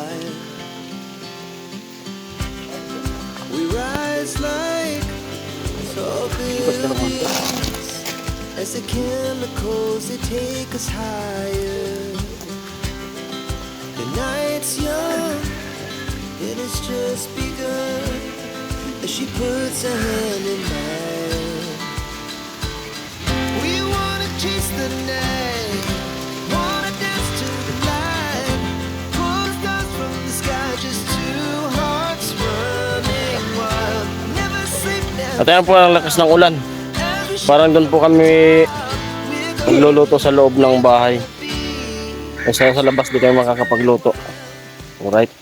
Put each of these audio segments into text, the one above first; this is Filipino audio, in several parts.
fire. We rise like tall buildings as the chemicals they take us higher. The night's young and it's just begun as she puts her hand in mine. We wanna chase the night, wanna dance to the light, pull the stars from the sky, just two hearts running wild. Never sleep, never. At ayan po ang lakas ng ulan. Parang doon po kami magluluto sa loob ng bahay. Kasi sa labas di kayo makakapagluto. Alright.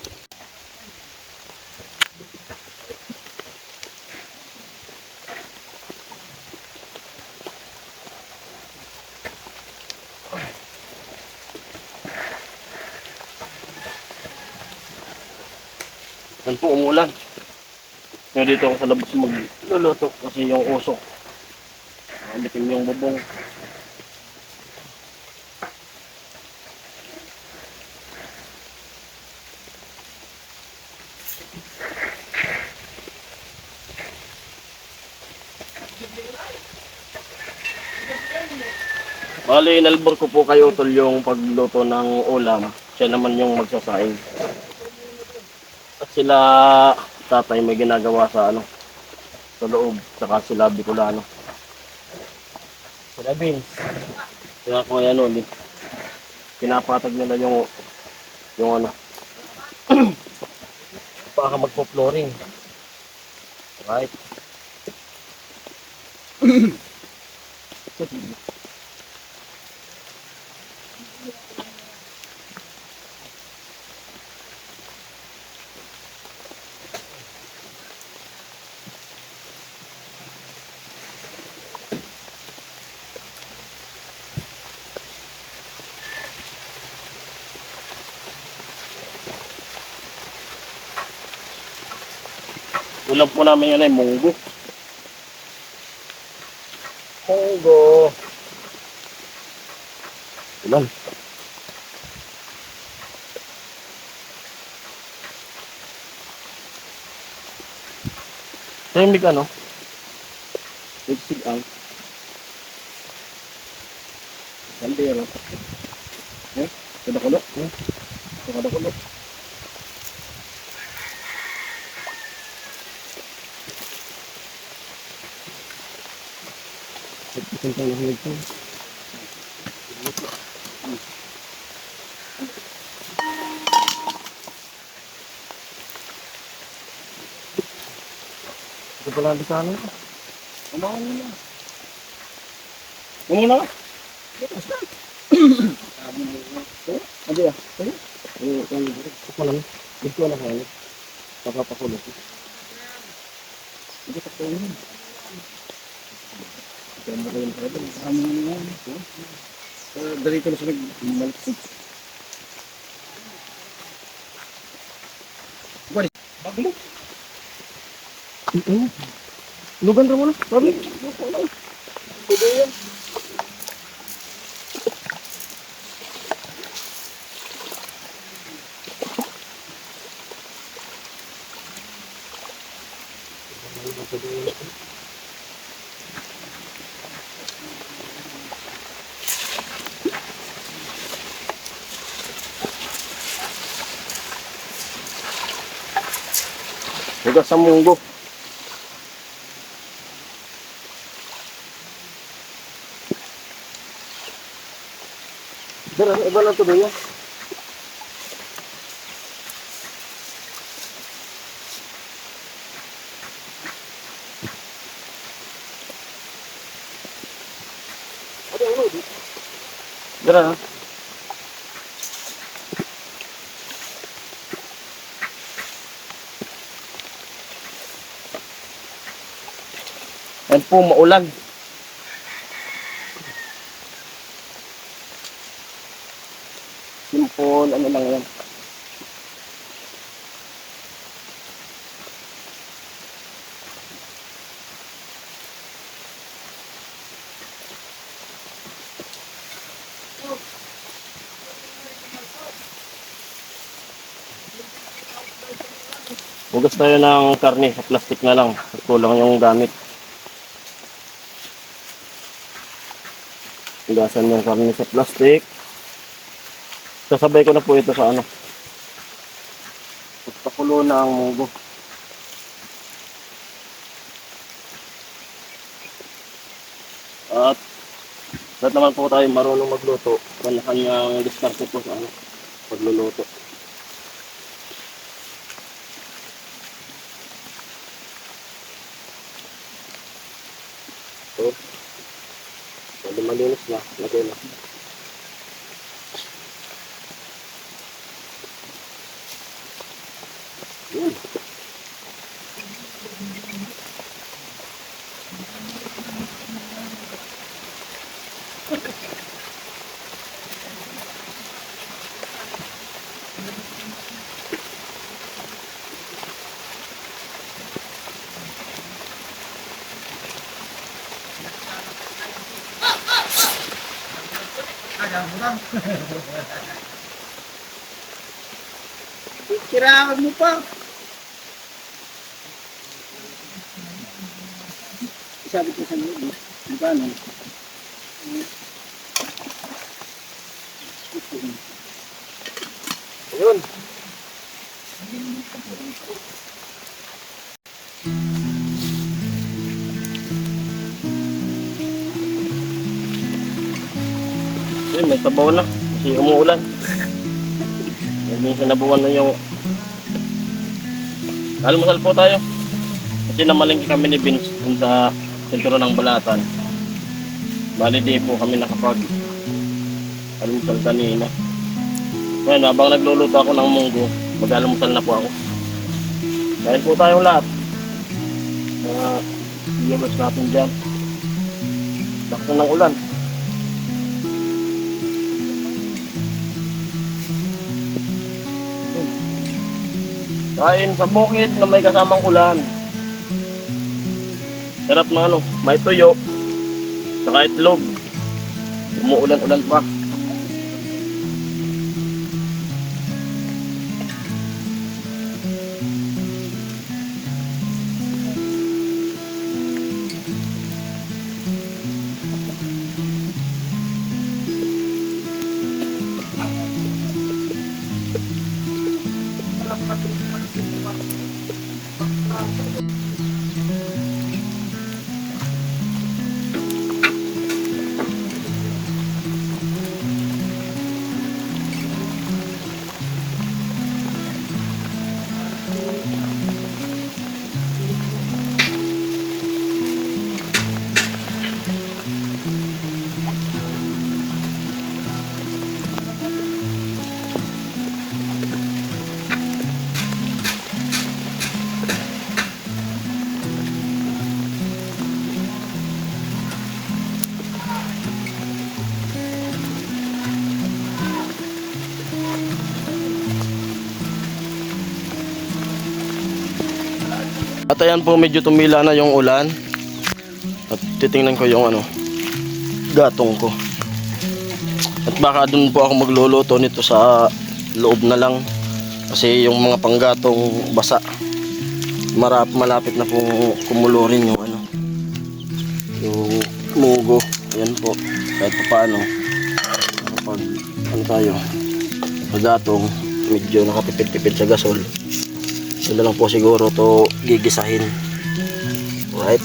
Yan po umulan. Kaya dito ako sa labas magluluto kasi yung usok. Bitin yung bubong. Bali, inalbor ko po kayo tol yung pagluto ng ulam. Siya naman yung magsasaing. At sila tatay may ginagawa sa sa loob. Saka sila Bicolano. Sila Vince. Kaya ko yan pinapatag nila yung baka magpo-flooring. Right. Ulam po namin yan ay munggo. Munggo. Ulam. Tahimik Lipsig ang. Sandi yan Kada-kulo. Kada-kulo. Ito na ito. Ito pala ang bisano ito. Kumain mo na. Kumain na ka? Adi ah. Ito lang. Ito lang kayo. Pagpapakulot. Ito pa kayo. Dari ko na sa nagmalapit. Bari, baglo. Lugan ra mo na. Bari. Kudo yan. Hugas sa munggo. Dara, iba lang ito doon. Dara. Yan po, maulan. Simple, lang yan. Hugas tayo ng karne sa plastic na lang. Kulang yung gamit. Hugasan yung karne sa plastic. Sasabay ko na po ito sa ano. Pakulo na ang munggo. At lahat naman po tayo marunong magluto. Kanya-kanyang diskarte po sa ano, pagluluto. So, pwede malinis na. Lagay na. Yun. Sirahan mo pa. Sabi ko sa loob, di ba no? Ayun. Ayun, may sabaw na. Kasi umuulan. Minsan nabuwan na yung almusal po tayo. Kasi namalingki kami ni Vince dun sa sentro ng Balatan. Bali di po kami nakapag almusal kanina. Ngayon, habang nagluluto ako ng munggo, mag-almusal na po ako. Kain po tayong lahat. Mga viewers natin dyan. Lakas na ng ulan. Kain sa bukid na may kasamang ulan. Sarap na ano, may tuyo. Saka itlog. Umuulan-ulan pa. At ayan po, medyo tumila na yung ulan. At titingnan ko yung ano, gatong ko. At baka dun po ako magluluto nito sa loob na lang. Kasi yung mga panggatong basa. Malapit na pong kumulorin yung ano, yung mugo. Ayan po, kahit pa paano. Kapag ano tayo, pagatong, medyo nakatipid-tipid sa gasol. Sila lang po siguro to gigisahin. Right?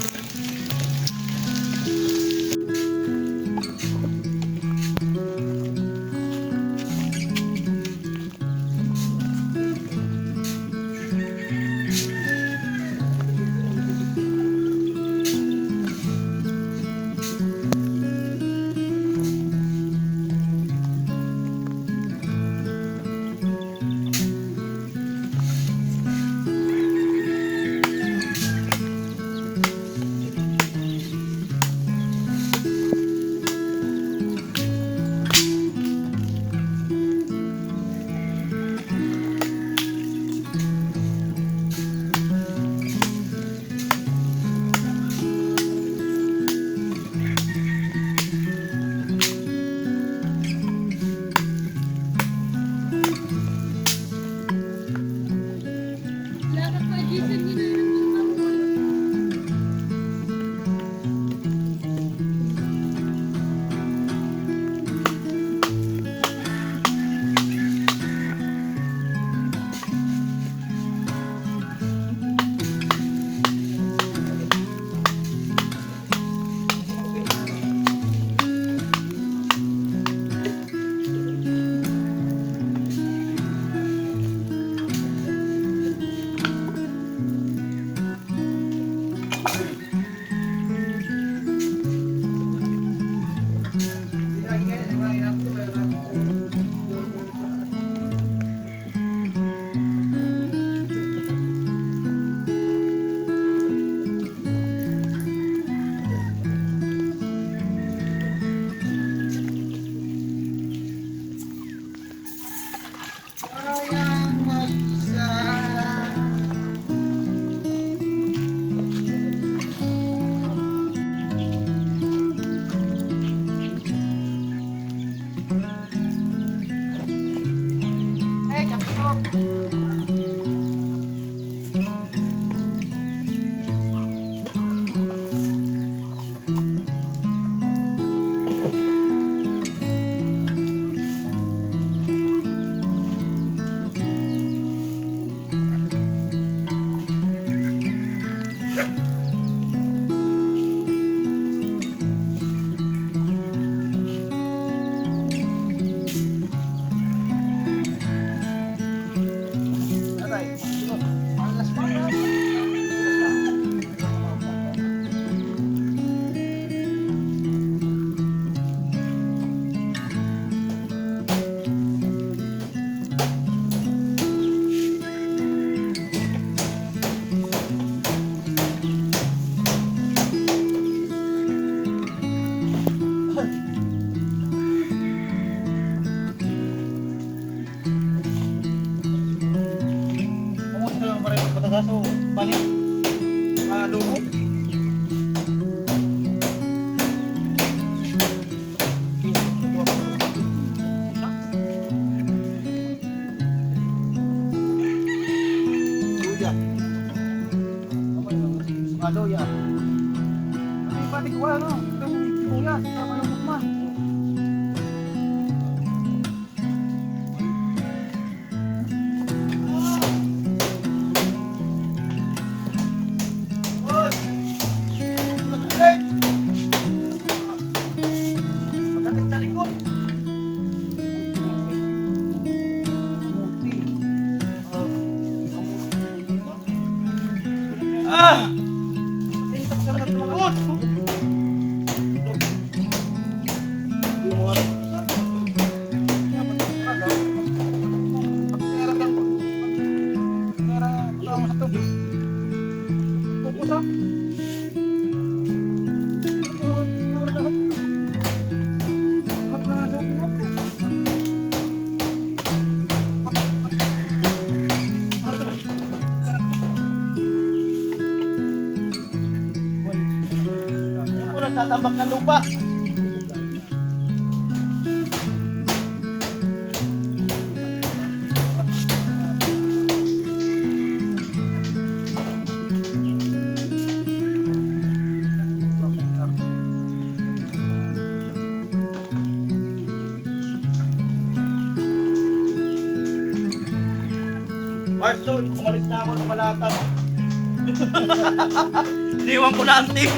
Kaso, balik. Loob. Luya. Luya. Ay, balik ko ano? Itong luya. Tama yung bukman. Tatambak ng lupa. Marson, umalis na ako ng Malatan. Iniwan ko na ang team.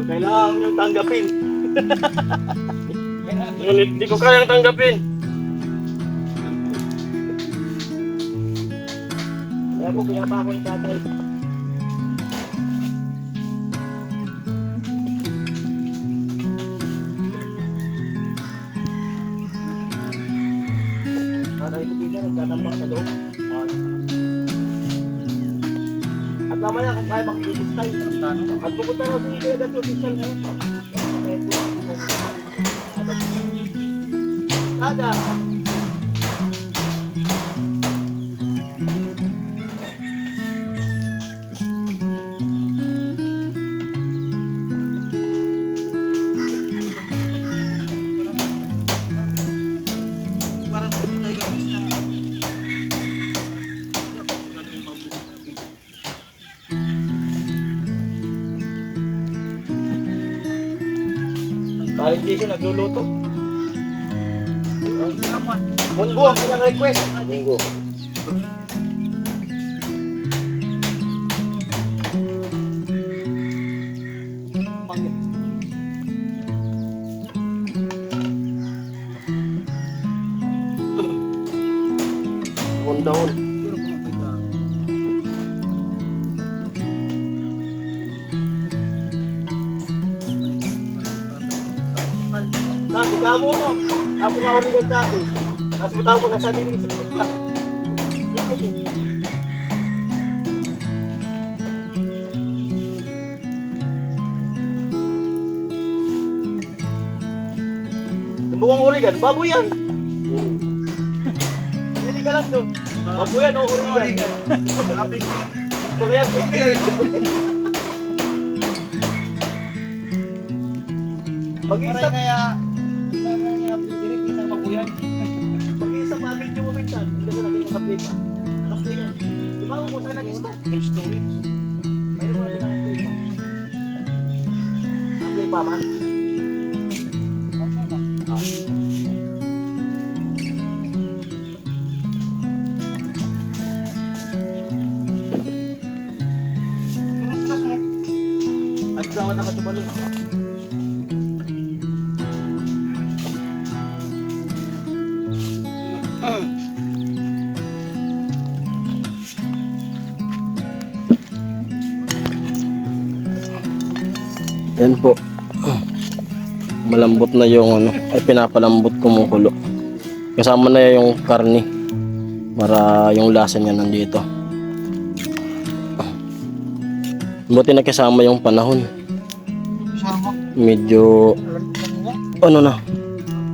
Kailangan yung tanggapin. Ngunit di ko kayang tanggapin. Kaya po, kaya pa ako yung tatay. Tatay ko din na, nagtatambak sa loob. At mamaya kung kaya makikipit tayo. At pupunta na sa iyo agad yung official ngayon. Ada. Paring Jason nagluluto. Munggo ang kanyang request. Munggo. Daun. Sabi ka mo no? Ako nga ulit sa akin. Tapos butaw ko na sa dinig sa pagka. Buwang Oregon, baboy yan. Hindi ka lang doon. Baboy yan, Oregon. Kaya mag-isa kaya isang babuyan. Mag-isa ma-video mo minsan. Hindi ko naging naka-play pa. Naka-play yan. Di ba kung saan nag-start? Storage. Mayroon mo na din naka-play pa. Naka-play pa man? At saan nakatubalo? Yan po. malambot na yung ano, ay pinapalambot kumukulo. Kasama na yung karni para yung lasa niya nandito. Buti na kasama yung panahon. Medyo ano na,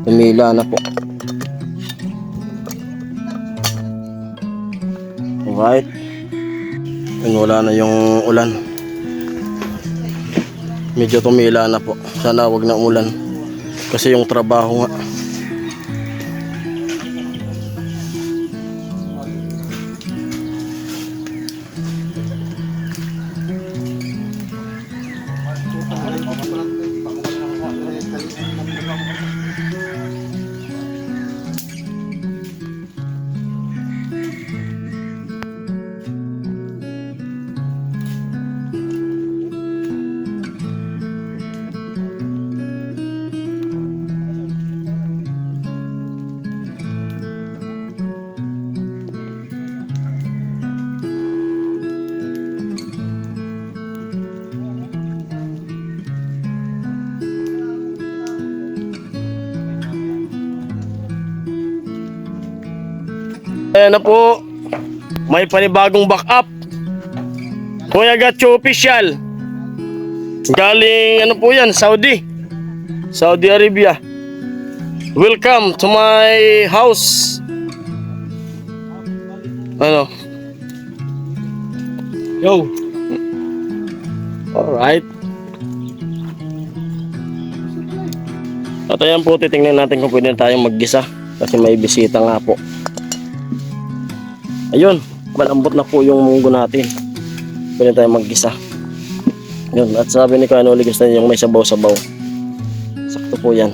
tumila na po. Alright. And wala na yung ulan. Medyo tumila na po. Sana wag na ulan. Kasi yung trabaho nga. Ayan na po, may panibagong backup. Kuya Gacho Official. Galing ano po yan, Saudi Arabia. Welcome to my house. Ano? Yo. Alright. At ayan po, titingnan natin kung pwede na tayong maggisa. Kasi may bisita nga po. Ayun, malambot na po yung munggo natin. Pwede tayo maggisa. Yun, at sabi ni Kanoli, gusto niya yung may sabaw-sabaw. Sakto po yan.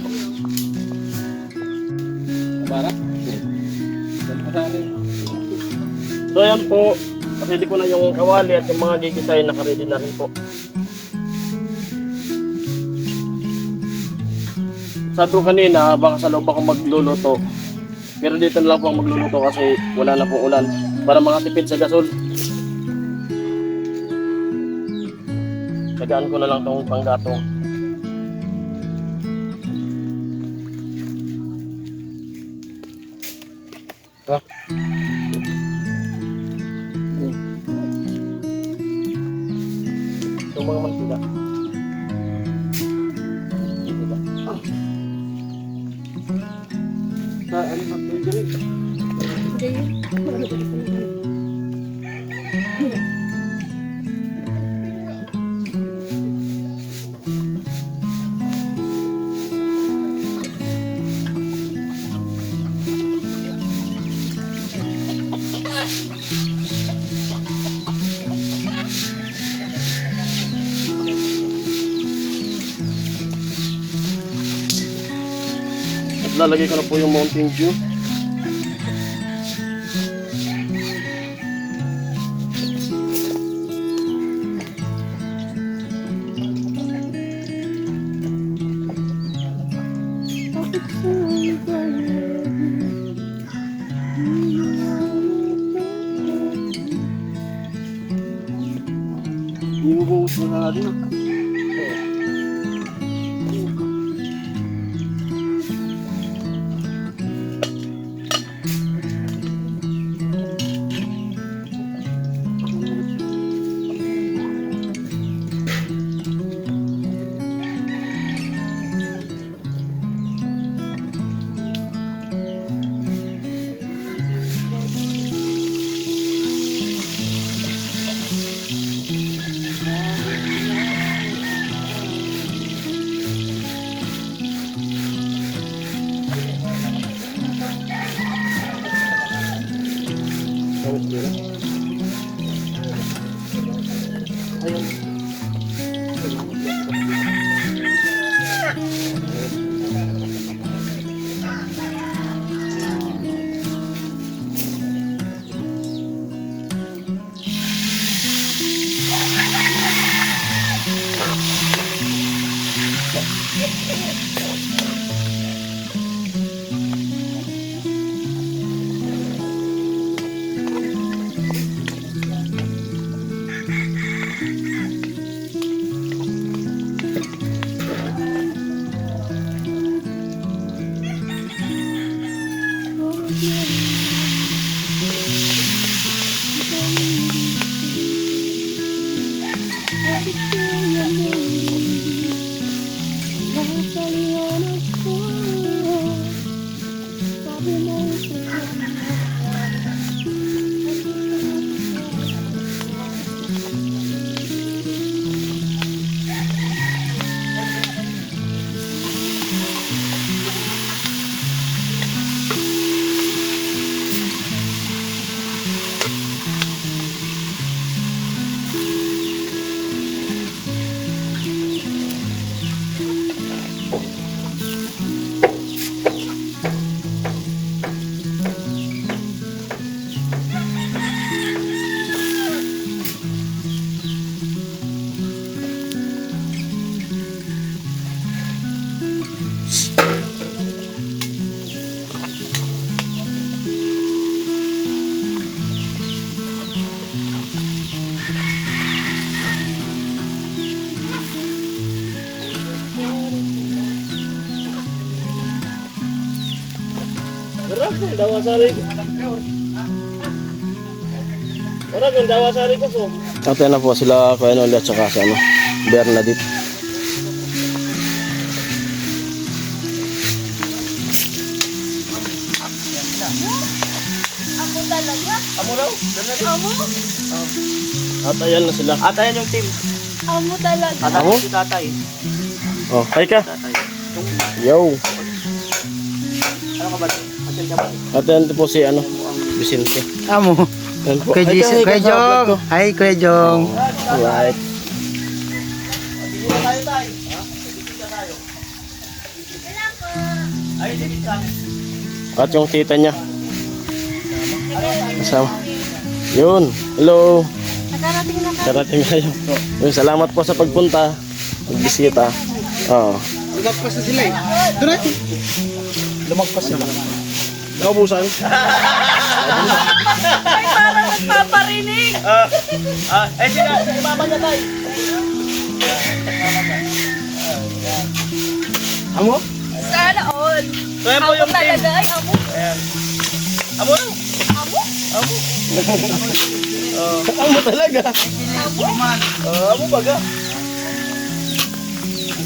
So ayan po, ready ko na yung kawali at yung mga gigisahin naka-ready na rin po. Sabi ko kanina, baka sa loob ako magluluto. Pero dito na lang po ako magluluto kasi wala na pong ulan. Para makatipid sa gasol. Tagaan ko na lang itong panggatong. Itong mga mantika. Sa ano magpindiri? At lalagay ko na po yung Mountain Dew. Inubuhos na natin. Berat kung dawasari ko. Berat kung dawasari ko so. Ate na po sila Kuya Noli at saka si Bernadette. Ako talaga. Amo raw? Amo? At ayan na sila. At ayan yung team. Amo talaga. At Amo? ayan si tatay. Oh, hi ka. Tatay. Yo. Ano ka ba? Asan ka ba? At ayan po si Vicente. Amo. Ayan po. Kuya Hi ka, hi ka Kuya sa vlog Jong. ko. Hi, Kuya Jong. Alright. Hindi na tayo tayo. Ha? Hindi na tayo. Ay, hindi ka. At yung tita niya. Kasama. Yun. Hello. Nakarating na ka. Karating kayo. Yun, salamat po sa pagpunta. Magbisita. Oo. Lumagpas na sila eh. Doon natin. Lumagpas sila. Naubusan. Ay, parang nagpaparinig. Si mama niya tayo. Amo? Sana all. Kaya mo Amo yung team. talaga. Ay, amo. Ayan. Amo raw. Amo? Amo talaga. Amo baga.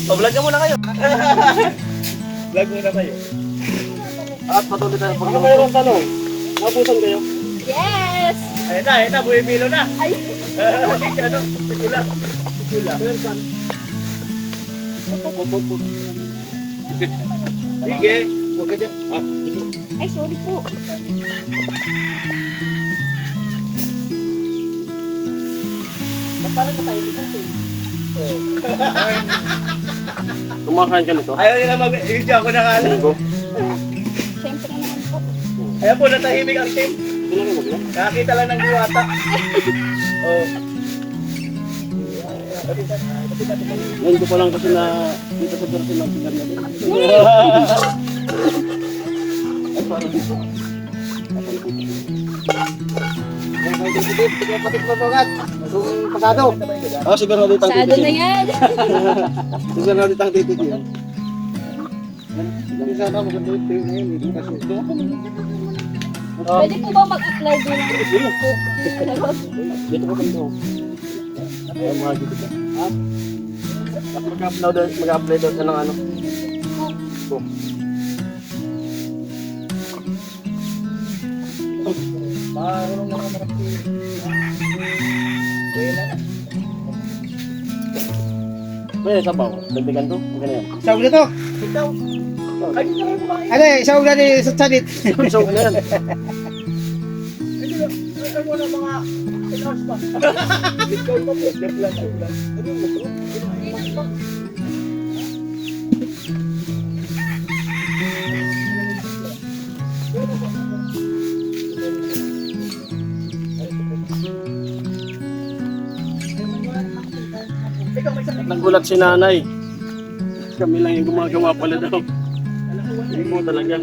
Vlog ka muna kayo. Vlog muna kayo. At patuloy tayo. Ano mayroong tanong? Naubusan kayo? Yes. Ayun na, buhay-bilo na. Ay, Ano? Pula. Pula. Sige. Huwag ka dyan. ay, sorry po. Paano ka tayo dito? Kumakain ka nito? Ayaw nila mag-video ako na kala. Linggo? Siyempre naman po. Ayan po, natahimik ang team. Hindi na kayo magla? Nakakita lang ng diwata. Oh. Ngayon ko pa lang kasi na dito sa Persin ng Bernadette. Ay, parang dito. Oh, si Bernadette ang Sado titig na yun. yan. Si Bernadette ang titig yun. Pwede po ba mag-apply din? Dito ko kami. Ay, mga dito ka. Ha? Mag-upload daw siya ng ano. Book. Marunong naman marami. May sabaw. Dagdagan to. Magkano yan? Sawag na to. Ikaw. Ay, hindi kayo kumain. Ano eh, sawag na ni sa sanit. So, ano yan? Ay, mo na mga ilang pa. Ikaw pa, step lang. Ano mo? Nagulat si nanay. Kami lang yung gumagawa pala daw. Hindi mo talaga.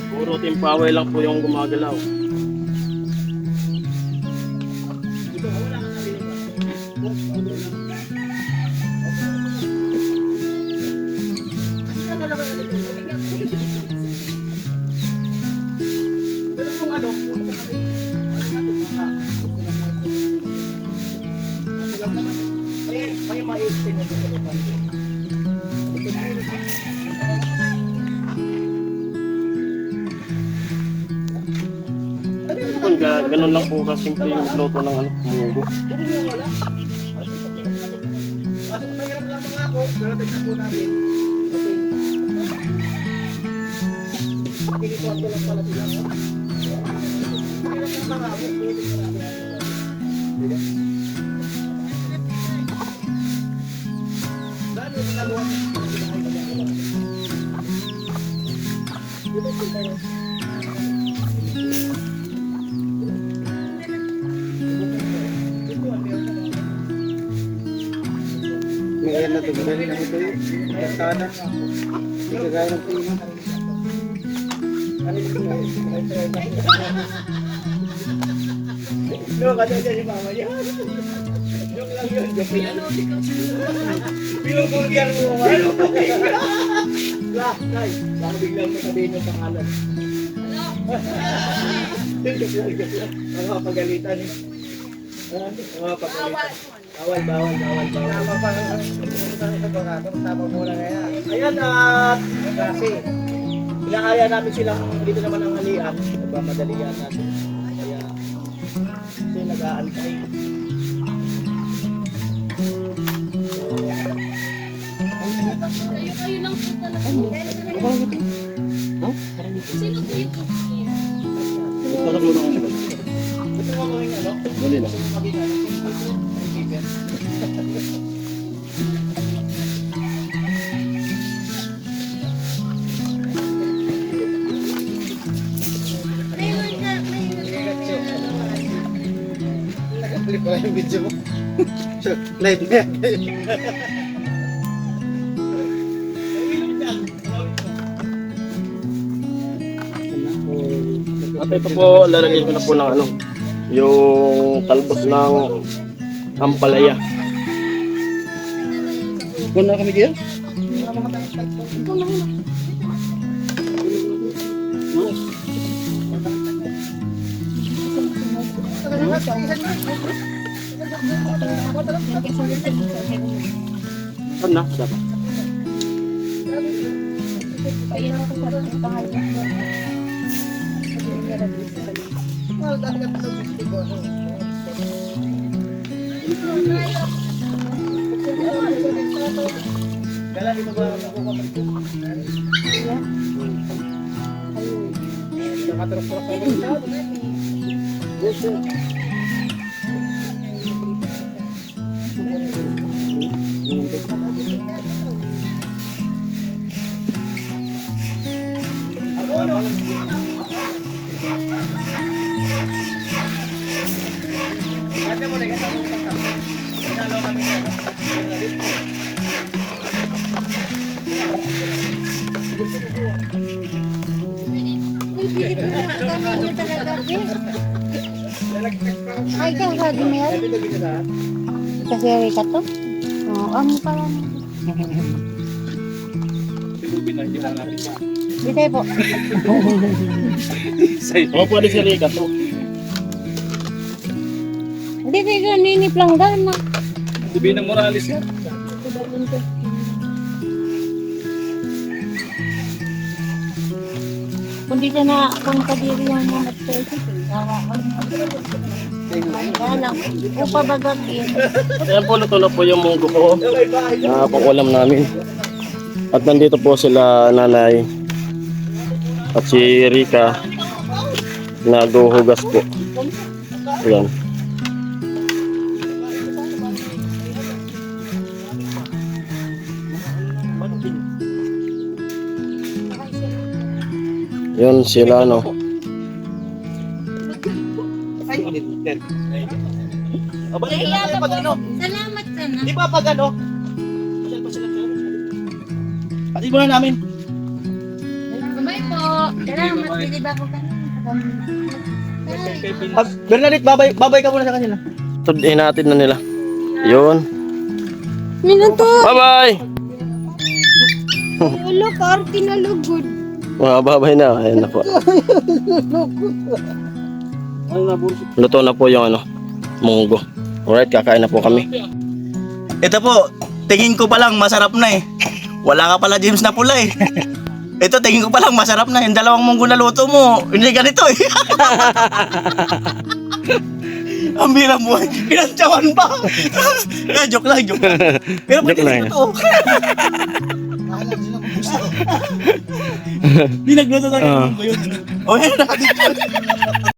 Puro timpaway lang po yung gumagalaw. May ma-extend na sa lupa. Ganun lang po kasimple yung luto ng ano, munggo. Mas mahirap lang mga ako, pero tignan po natin. Pinituan ko lang pala sila. Mahirap lang mga ako, pwede ko natin. Dahil yung nagawa niya, dito po tayo. May ayan na tugdan na ito eh. Sana. Hindi kagaya ng pino. No, kasi siya si mama niya. Joke lang yun, joke lang. Pinupulgar mo mga ano. Lah, Nay, baka biglang matabihin yung pangalan. Joke lang. Mga pagalitan eh. Mga pagalitan. Bawal. Tama muna na yan. Ayan at kasi inakaya namin silang dito naman ang halian. Nagmamadalian natin. Kaya kasi nag-aantay. Kayo lang po talaga. Sino po yung Parang luto ng sigaw. Gusto mo gawin ano? Dali na. Maging ano? Nag-clip pala yung video mo. Live na yan. At ito po, lalagyan ko na po ng ano, yung talbos ng ampalaya. Kung na kami diyan? Saan na? Dapat. Ayun ako sa pangalan. Kala dito ba magkukapit ko? Nakaturok-turok sa mga Ay, kang ready mo yan? Kasi Rika to? Oo, ano pala? Bitay po. Oo, pwede si Rika to. Hindi kayo ninip lang daw na. Sabihin ng Morales yan. Kung dito na, kung kadiri yung mga pwede. Kaya lang, upa bagagin. Ayan po, luto na po yung munggo ko na pang-ulam namin. At nandito po sila nanay at si Rika naghuhugas po. Ayan. Yun sila no. Abay, pag ano? Salamat ka na. Di ba pag ano? Pati mo na namin. Bye po. Salamat. Hindi ba ako kanina? Bernadette, babay ka muna sa kanila. Ito, hinatid na nila. Yun. Minuto. Bye-bye! Ulo, party na lugod. Mga babay na. Ayan na po. Luto na po yung ano, munggo. Alright, kakain na po kami. Ito po, tingin ko pa lang masarap na eh. Wala ka pala James na pula eh. Ito tingin ko pa lang masarap na. Yung dalawang munggo na luto mo, hindi ganito eh. Ang bilang mo, pinantyawan pa. Joke lang, joke lang. Pero pwede Joke lang ito. Hindi nagluto na yung munggo yun. O yan, nakadito.